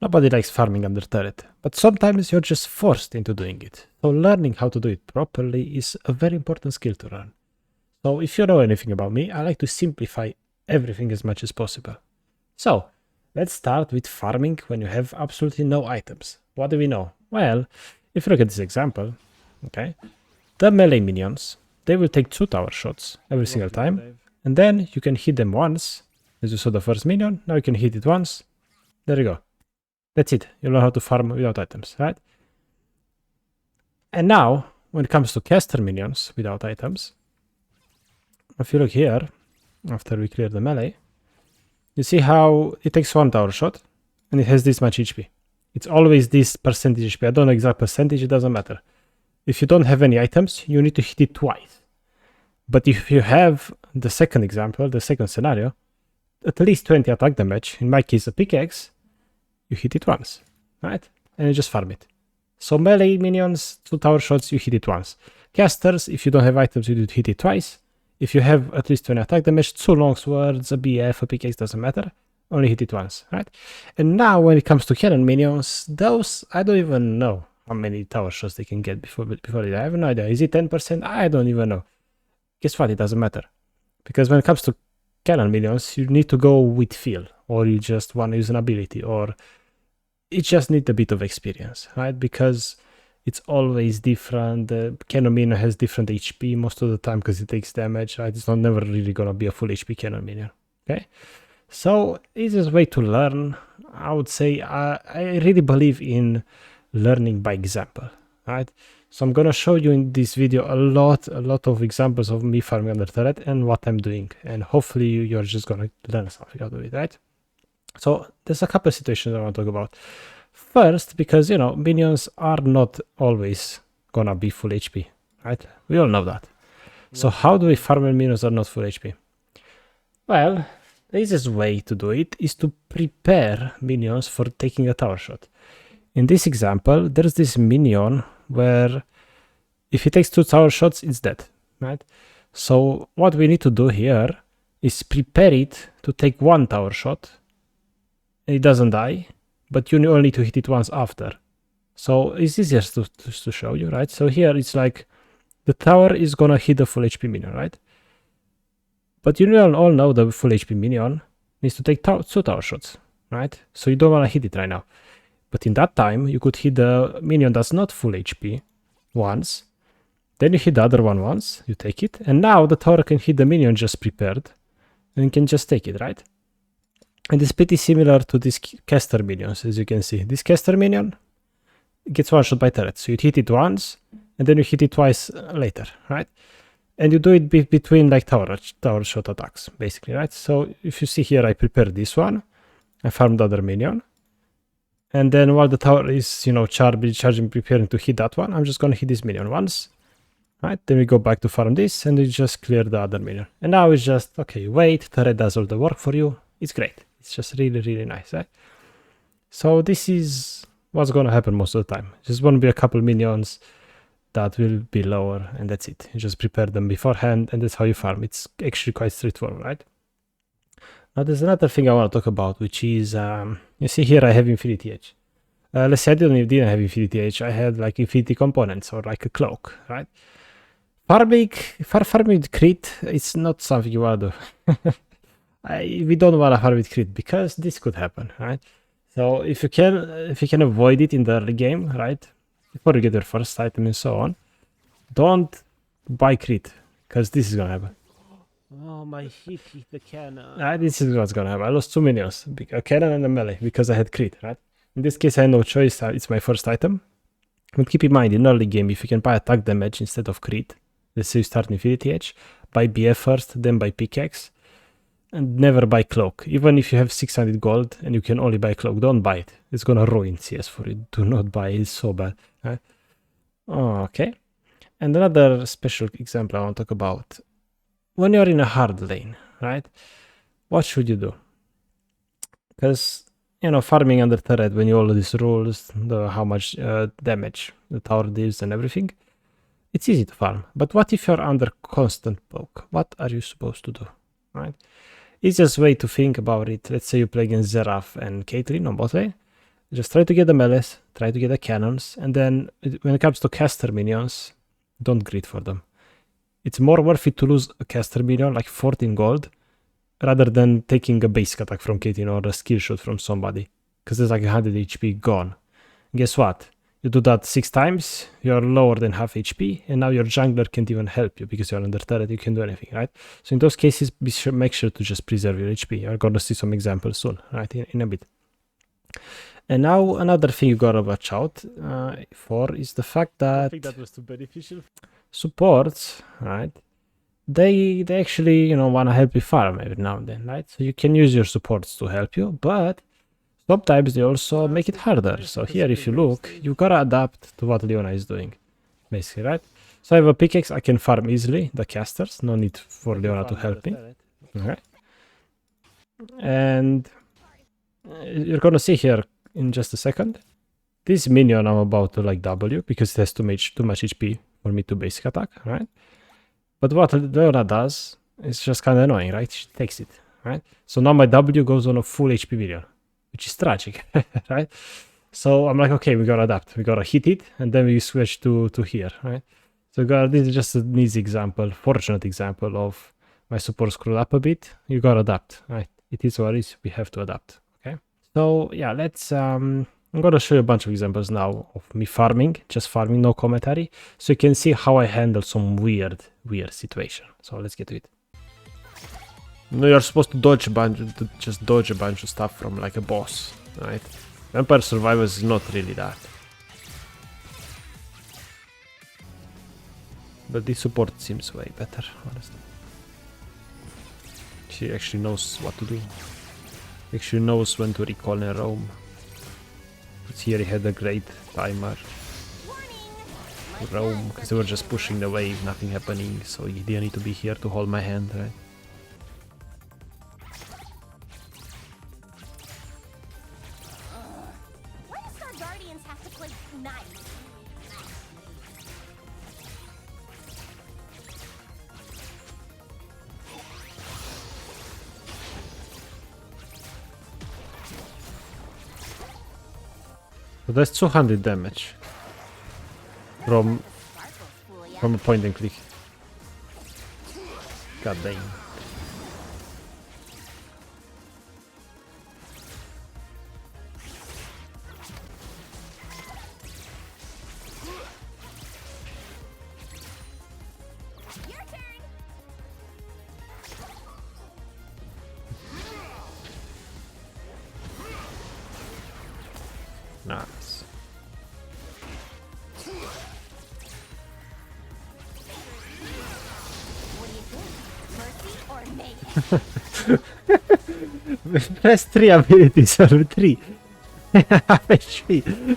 Nobody likes farming under turret, but sometimes you're just forced into doing it. So learning how to do it properly is a very important skill to learn. So if you know anything about me, I like to simplify everything as much as possible. So let's start with farming when you have absolutely no items. What do we know? Well, if you look at this example, okay, the melee minions, they will take 2 tower shots every single time, and then you can hit them once. As you saw the first minion, now you can hit it once. There you go. That's it. You learn how to farm without items, right? And now, when it comes to caster minions without items, if you look here, after we clear the melee, you see how it takes 1 tower shot, and it has this much HP. It's always this percentage HP. I don't know exact percentage, it doesn't matter. If you don't have any items, you need to hit it twice. But if you have the second example, the second scenario, at least 20 attack damage, in my case a pickaxe, you hit it once, right? And you just farm it. So melee minions, 2 tower shots, you hit it once. Casters, if you don't have items, you hit it twice. If you have at least 20 attack damage, 2 long swords, a BF, a pickaxe, doesn't matter. Only hit it once, right? And now when it comes to cannon minions, those, I don't even know how many tower shots they can get before they. I have no idea. Is it 10%? I don't even know. Guess what? It doesn't matter. Because when it comes to cannon minions, you need to go with feel, or you just want to use an ability, or it just needs a bit of experience, right? Because it's always different. The cannon minion has different HP most of the time because it takes damage, right? It's not never really gonna be a full HP cannon minion, okay? So easiest way to learn, I would say, I really believe in learning by example, right? So I'm gonna show you in this video a lot of examples of me farming under turret and what I'm doing, and hopefully you're just gonna learn something out of it, right? So there's a couple of situations I want to talk about. First, because you know minions are not always gonna be full HP, right? We all know that. So how do we farm when minions are not full HP? Well, the easiest way to do it is to prepare minions for taking a tower shot. In this example, there's this minion where if he takes 2 tower shots, it's dead, right? So what we need to do here is prepare it to take 1 tower shot. It doesn't die, but you only need to hit it once after. So it's easier to show you, right? So here it's like the tower is gonna hit the full HP minion, right? But you all know the full HP minion needs to take 2 tower shots, right? So you don't wanna hit it right now. But in that time, you could hit the minion that's not full HP once, then you hit the other one once, you take it, and now the tower can hit the minion just prepared, and you can just take it, right? And it's pretty similar to these caster minions, as you can see. This caster minion gets 1 shot by turret, so you hit it once, and then you hit it twice later, right? And you do it between like tower shot attacks, basically, right? So if you see here, I prepared this one, I farmed the other minion, and then while the tower is, you know, charging, preparing to hit that one, I'm just gonna hit this minion once, right? Then we go back to farm this, and we just clear the other minion. And now it's just, okay, wait, turret does all the work for you. It's great. It's just really nice, right? So this is what's gonna happen most of the time. Just gonna be a couple minions that will be lower, and that's it. You just prepare them beforehand, and that's how you farm. It's actually quite straightforward, right? Now there's another thing I want to talk about, which is, you see here I have Infinity Edge. Let's say I didn't have Infinity Edge, I had like Infinity Components or like a cloak, right? Farming with crit, it's not something you want to do. We don't want to farm with crit because this could happen, right? So if you can avoid it in the early game, right? Before you get your first item and so on, don't buy crit because this is gonna happen. Oh, my hit the cannon. This is what's gonna happen. I lost 2 minions, a cannon and a melee, because I had crit, right? In this case, I had no choice. It's my first item. But keep in mind, in early game, if you can buy attack damage instead of crit, let's say you start Infinity Edge, buy BF first, then buy pickaxe, and never buy cloak. Even if you have 600 gold and you can only buy cloak, don't buy it. It's gonna ruin CS for you. Do not buy it. It's so bad. Right? Okay. And another special example I want to talk about. When you're in a hard lane, right? What should you do? Because, you know, farming under turret, when you all these rules, how much damage the tower deals and everything, it's easy to farm. But what if you're under constant poke? What are you supposed to do, right? Easiest way to think about it, let's say you play against Xerath and Caitlyn on bot lane, Just try to get the melees, try to get the cannons, and then when it comes to caster minions, don't greed for them. It's more worth it to lose a caster minion, like 14 gold, rather than taking a basic attack from Caitlyn or a skill shot from somebody, because there's like 100 HP gone. Guess what? You do that 6 times, you're lower than half HP, and now your jungler can't even help you because you're under turret, you can't do anything, right? So in those cases, make sure to just preserve your HP. You're gonna see some examples soon, right, in a bit. And now another thing you gotta watch out for is the fact that I think that was too beneficial. supports, right? They actually, you know, wanna help you farm every now and then, right? So you can use your supports to help you, but sometimes they also make it harder. So here, if you look, you gotta adapt to what Leona is doing, basically, right? So I have a pickaxe, I can farm easily the casters, no need for Leona to help me. Okay. And you're gonna see here in just a second, this minion I'm about to like W because it has too much HP for me to basic attack, right? But what Leona does is just kind of annoying, right? She takes it, right? So now my W goes on a full HP minion, which is tragic, right? So I'm like, okay, we gotta adapt. We gotta hit it, and then we switch to here, right? So this is just an easy example, fortunate example of my support screwed up a bit. You gotta adapt, right? It is what it is. We have to adapt, okay? So yeah, let's I'm gonna show you a bunch of examples now of me farming, just farming, no commentary, so you can see how I handle some weird situation. So let's get to it. No, you're supposed to dodge a bunch, just dodge a bunch of stuff from like a boss, right? Vampire Survivors is not really that. But this support seems way better, honestly. She actually knows what to do. Actually knows when to recall and roam. But here he had a great timer. Roam, because they were just pushing the wave, nothing happening, so he didn't need to be here to hold my hand, right? So that's 200 damage from a point and click. God dang. Nice. Press 3 abilities or 3 HP.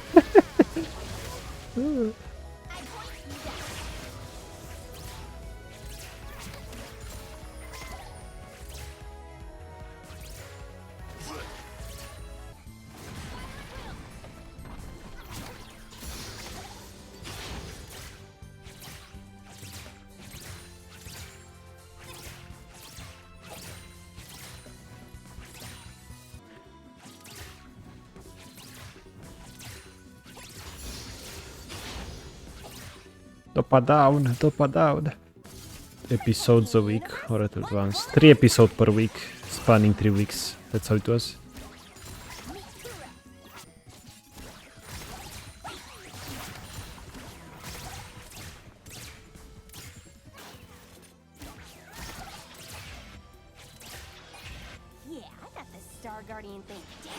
Topa down. Episodes a week or at once. 3 episodes per week, spanning 3 weeks. That's how it was. Yeah, I got the Star Guardian thing down.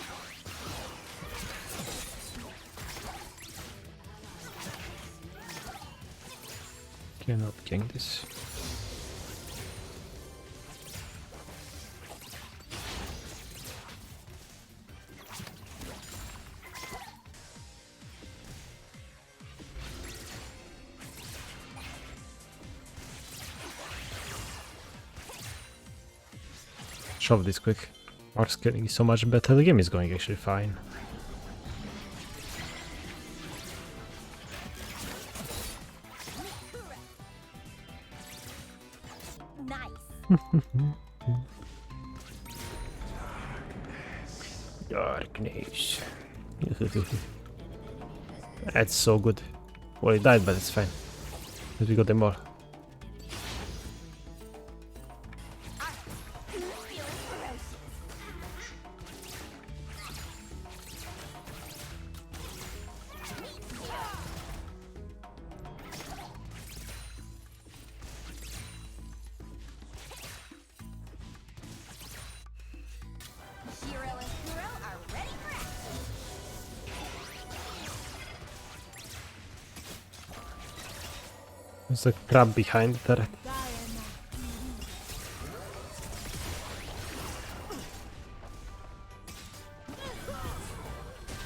Cannot gank this. Shove this quick. Mark's getting so much better. The game is going actually fine. Nice. Darkness. That's so good. Well, he died, but it's fine. Because we got them all. Who's feeling ferocious? Shiro and Kuro are ready for action. There's a crab behind the turret.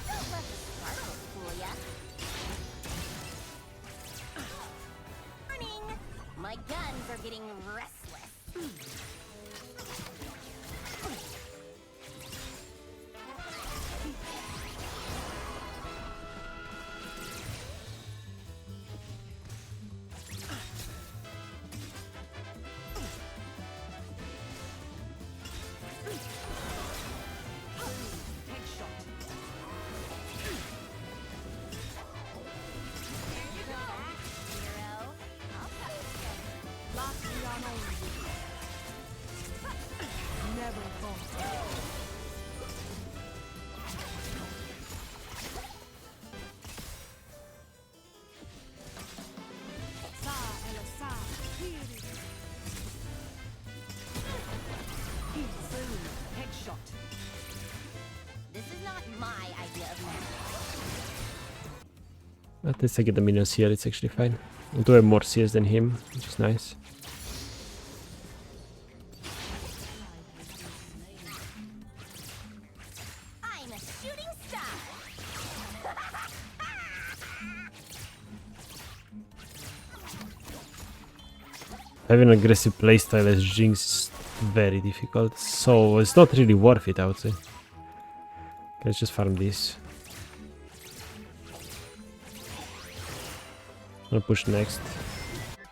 Don't let the sparkles fool ya. Warning! My guns are getting restless. This is not my idea of magic. At least I get the minions here, it's actually fine. I do have more CS than him, which is nice. I'm a shooting star. Having an aggressive playstyle as Jinx is very difficult, so it's not really worth it, I would say. Let's just farm this. I'll push next.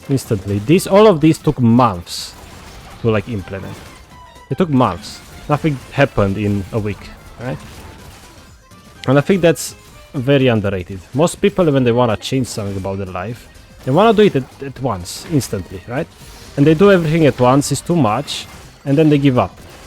Instantly. All of these took months to like implement. It took months. Nothing happened in a week, right? And I think that's very underrated. Most people, when they want to change something about their life, they want to do it at once, instantly, right? And they do everything at once, it's too much, and then they give up.